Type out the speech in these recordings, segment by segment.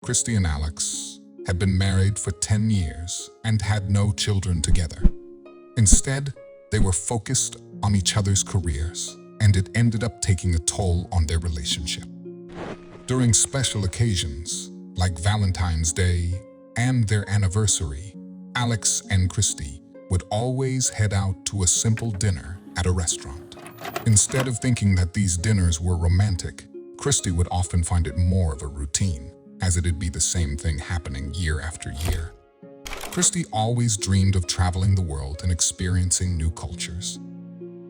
Christy and Alex had been married for 10 years and had no children together. Instead, they were focused on each other's careers, and it ended up taking a toll on their relationship. During special occasions, like Valentine's Day and their anniversary, Alex and Christy would always head out to a simple dinner at a restaurant. Instead of thinking that these dinners were romantic, Christy would often find it more of a routine, as it'd be the same thing happening year after year. Christy always dreamed of traveling the world and experiencing new cultures.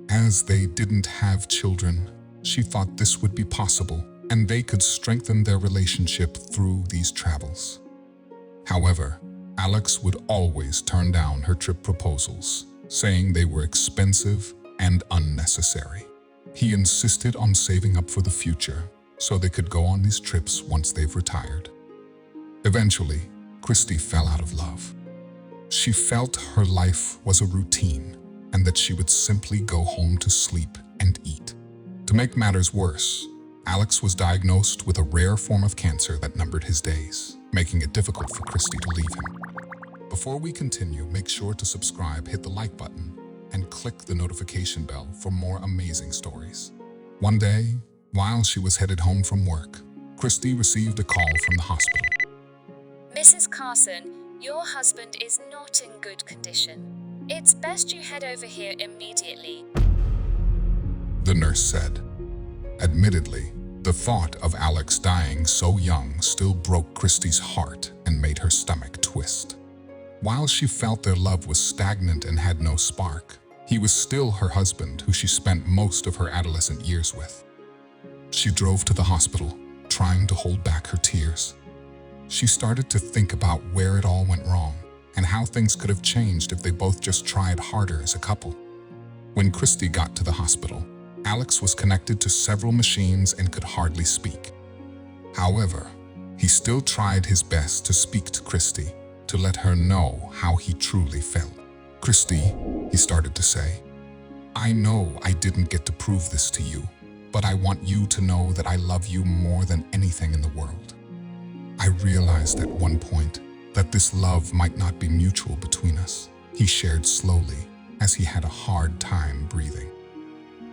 As they didn't have children, she thought this would be possible, and they could strengthen their relationship through these travels. However, Alex would always turn down her trip proposals, saying they were expensive and unnecessary. He insisted on saving up for the future so they could go on these trips once they've retired. Eventually, Christy fell out of love. She felt her life was a routine and that she would simply go home to sleep and eat. To make matters worse, Alex was diagnosed with a rare form of cancer that numbered his days, making it difficult for Christy to leave him. Before we continue, make sure to subscribe, hit the like button, and click the notification bell for more amazing stories. One day, while she was headed home from work, Christy received a call from the hospital. Mrs. Carson, your husband is not in good condition. It's best you head over here immediately, The nurse said. Admittedly, the thought of Alex dying so young still broke Christy's heart and made her stomach twist. While she felt their love was stagnant and had no spark, he was still her husband who she spent most of her adolescent years with. She drove to the hospital, trying to hold back her tears. She started to think about where it all went wrong and how things could have changed if they both just tried harder as a couple. When Christy got to the hospital, Alex was connected to several machines and could hardly speak. However, he still tried his best to speak to Christy, to let her know how he truly felt. Christy, he started to say, I know I didn't get to prove this to you, but I want you to know that I love you more than anything in the world. I realized at one point that this love might not be mutual between us, he shared slowly as he had a hard time breathing.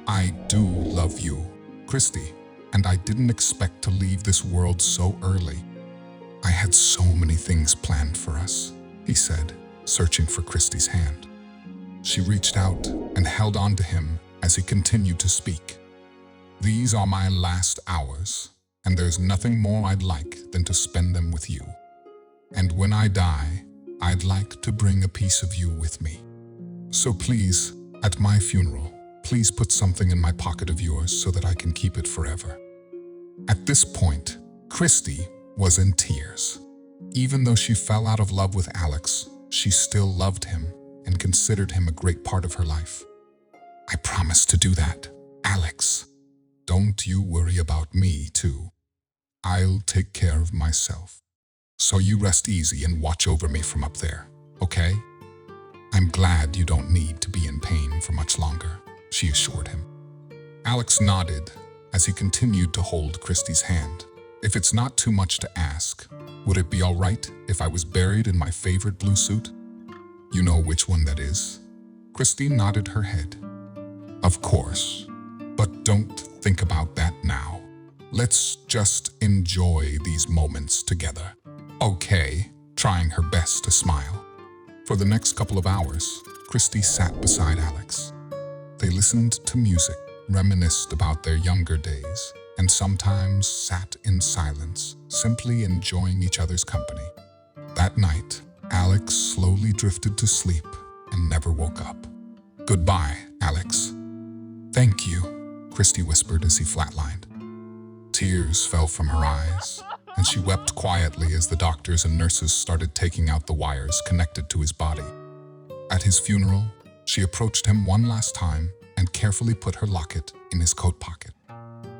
I do love you, Christy, and I didn't expect to leave this world so early. I had so many things planned for us, he said, searching for Christy's hand. She reached out and held on to him as he continued to speak. These are my last hours, and there's nothing more I'd like than to spend them with you. And when I die, I'd like to bring a piece of you with me. So please, at my funeral, please put something in my pocket of yours so that I can keep it forever. At this point, Christy was in tears. Even though she fell out of love with Alex, she still loved him and considered him a great part of her life. I promise to do that, Alex. Don't you worry about me, too. I'll take care of myself. So you rest easy and watch over me from up there, okay? I'm glad you don't need to be in pain for much longer, she assured him. Alex nodded as he continued to hold Christy's hand. If it's not too much to ask, would it be all right if I was buried in my favorite blue suit? You know which one that is. Christy nodded her head. Of course, but don't think about that now. Let's just enjoy these moments together. Okay, trying her best to smile. For the next couple of hours, Christy sat beside Alex. They listened to music, reminisced about their younger days, and sometimes sat in silence, simply enjoying each other's company. That night, Alex slowly drifted to sleep and never woke up. Goodbye, Alex. Thank you, Christy whispered as he flatlined. Tears fell from her eyes, and she wept quietly as the doctors and nurses started taking out the wires connected to his body. At his funeral, she approached him one last time and carefully put her locket in his coat pocket.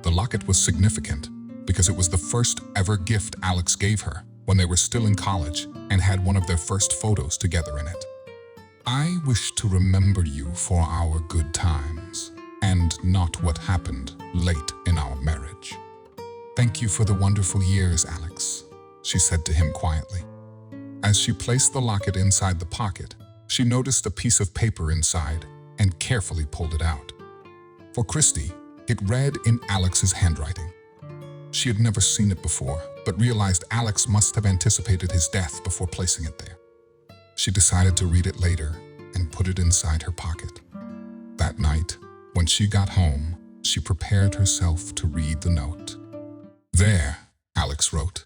The locket was significant because it was the first ever gift Alex gave her when they were still in college and had one of their first photos together in it. I wish to remember you for our good times and not what happened late in our marriage. Thank you for the wonderful years, Alex. she said to him quietly. As she placed the locket inside the pocket, she noticed a piece of paper inside and carefully pulled it out. For Christy, it read in Alex's handwriting. She had never seen it before, but realized Alex must have anticipated his death before placing it there. She decided to read it later and put it inside her pocket. That night, when she got home, she prepared herself to read the note. There, Alex wrote,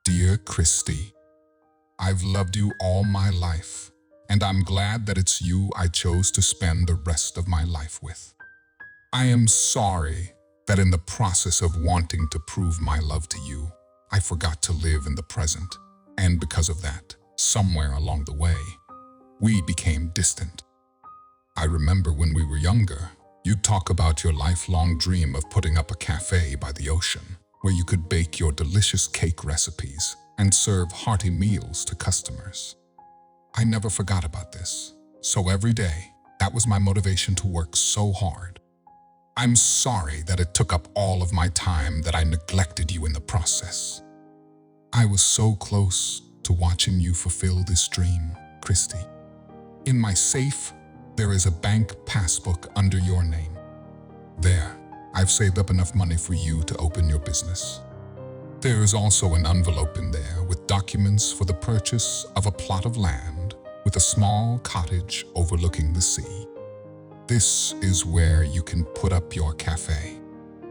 "Dear Christy, I've loved you all my life, and I'm glad that it's you I chose to spend the rest of my life with. I am sorry that in the process of wanting to prove my love to you, I forgot to live in the present, and because of that, somewhere along the way, we became distant. I remember when we were younger, you'd talk about your lifelong dream of putting up a cafe by the ocean, where you could bake your delicious cake recipes and serve hearty meals to customers. I never forgot about this, so every day, that was my motivation to work so hard. I'm sorry that it took up all of my time, that I neglected you in the process. I was so close to watching you fulfill this dream, Christy. In my safe, there is a bank passbook under your name. There, I've saved up enough money for you to open your business. There is also an envelope in there with documents for the purchase of a plot of land with a small cottage overlooking the sea. This is where you can put up your cafe.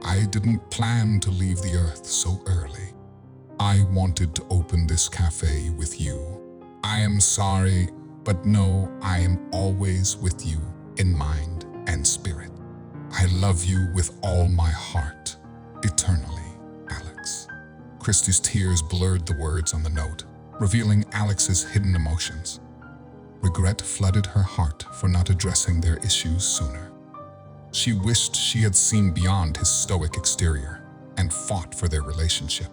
I didn't plan to leave the earth so early. I wanted to open this cafe with you. I am sorry, but know I am always with you in mind and spirit. I love you with all my heart, eternally, Alex." Christy's tears blurred the words on the note, revealing Alex's hidden emotions. Regret flooded her heart for not addressing their issues sooner. She wished she had seen beyond his stoic exterior and fought for their relationship.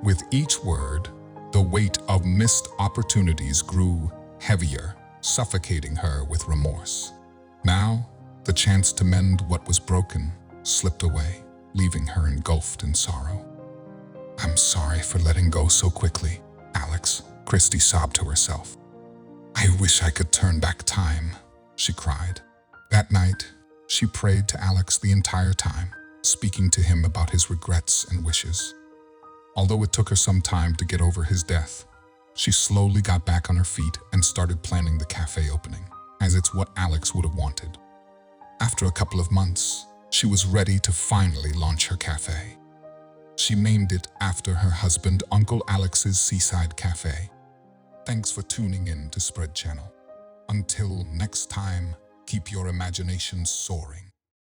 With each word, the weight of missed opportunities grew heavier, suffocating her with remorse. Now, the chance to mend what was broken slipped away, leaving her engulfed in sorrow. "I'm sorry for letting go so quickly, Alex," Christy sobbed to herself. "I wish I could turn back time," she cried. That night, she prayed to Alex the entire time, speaking to him about his regrets and wishes. Although it took her some time to get over his death, she slowly got back on her feet and started planning the cafe opening, as it's what Alex would have wanted. After a couple of months, she was ready to finally launch her cafe. She named it after her husband, Uncle Alex's Seaside Cafe. Thanks for tuning in to Spread Channel. Until next time, keep your imagination soaring.